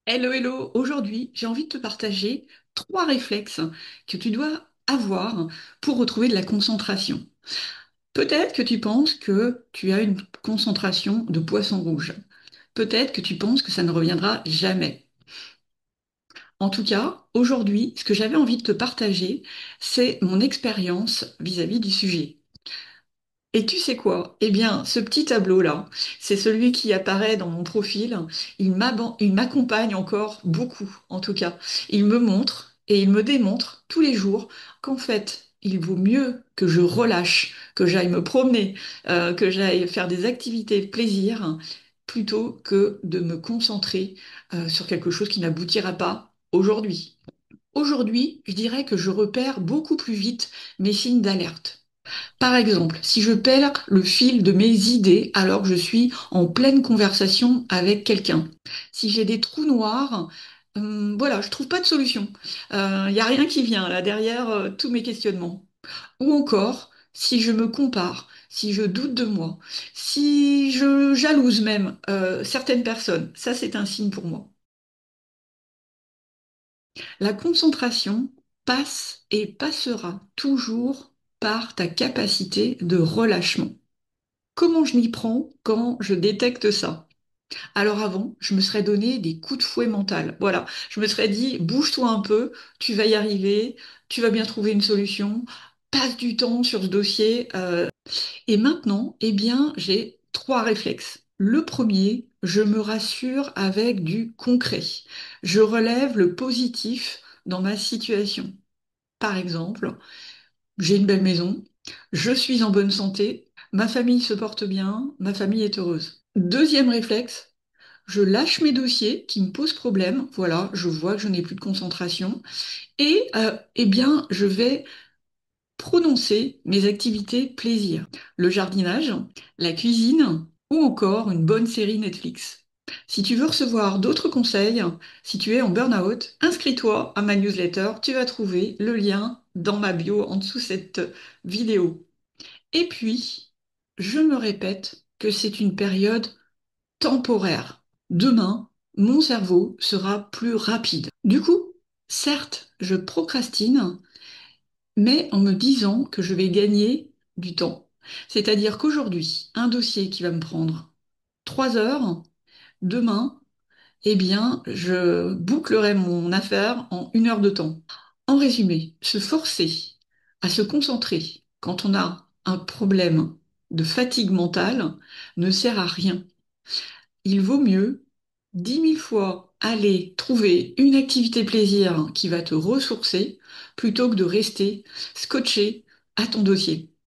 Hello, hello! Aujourd'hui, j'ai envie de te partager trois réflexes que tu dois avoir pour retrouver de la concentration. Peut-être que tu penses que tu as une concentration de poisson rouge. Peut-être que tu penses que ça ne reviendra jamais. En tout cas, aujourd'hui, ce que j'avais envie de te partager, c'est mon expérience vis-à-vis du sujet. Et tu sais quoi? Eh bien, ce petit tableau-là, c'est celui qui apparaît dans mon profil. Il m'accompagne encore beaucoup, en tout cas. Il me montre et il me démontre tous les jours qu'en fait, il vaut mieux que je relâche, que j'aille me promener, que j'aille faire des activités de plaisir, plutôt que de me concentrer, sur quelque chose qui n'aboutira pas aujourd'hui. Aujourd'hui, je dirais que je repère beaucoup plus vite mes signes d'alerte. Par exemple, si je perds le fil de mes idées alors que je suis en pleine conversation avec quelqu'un, si j'ai des trous noirs, voilà, je trouve pas de solution. Il n'y a rien qui vient là derrière tous mes questionnements. Ou encore, si je me compare, si je doute de moi, si je jalouse même certaines personnes, ça c'est un signe pour moi. La concentration passe et passera toujours par ta capacité de relâchement. Comment je m'y prends quand je détecte ça? Alors avant, je me serais donné des coups de fouet mental. Voilà, je me serais dit, bouge-toi un peu, tu vas y arriver, tu vas bien trouver une solution, passe du temps sur ce dossier. Et maintenant, eh bien, j'ai trois réflexes. Le premier, je me rassure avec du concret. Je relève le positif dans ma situation. Par exemple, j'ai une belle maison, je suis en bonne santé, ma famille se porte bien, ma famille est heureuse. Deuxième réflexe, je lâche mes dossiers qui me posent problème. Voilà, je vois que je n'ai plus de concentration. Et eh bien, je vais prononcer mes activités plaisir. Le jardinage, la cuisine ou encore une bonne série Netflix. Si tu veux recevoir d'autres conseils, si tu es en burn-out, inscris-toi à ma newsletter. Tu vas trouver le lien dans ma bio en dessous de cette vidéo. Et puis, je me répète que c'est une période temporaire. Demain, mon cerveau sera plus rapide. Du coup, certes, je procrastine, mais en me disant que je vais gagner du temps. C'est-à-dire qu'aujourd'hui, un dossier qui va me prendre 3 heures, demain, eh bien, je bouclerai mon affaire en 1 heure de temps. En résumé, se forcer à se concentrer quand on a un problème de fatigue mentale ne sert à rien. Il vaut mieux 10 000 fois aller trouver une activité plaisir qui va te ressourcer plutôt que de rester scotché à ton dossier.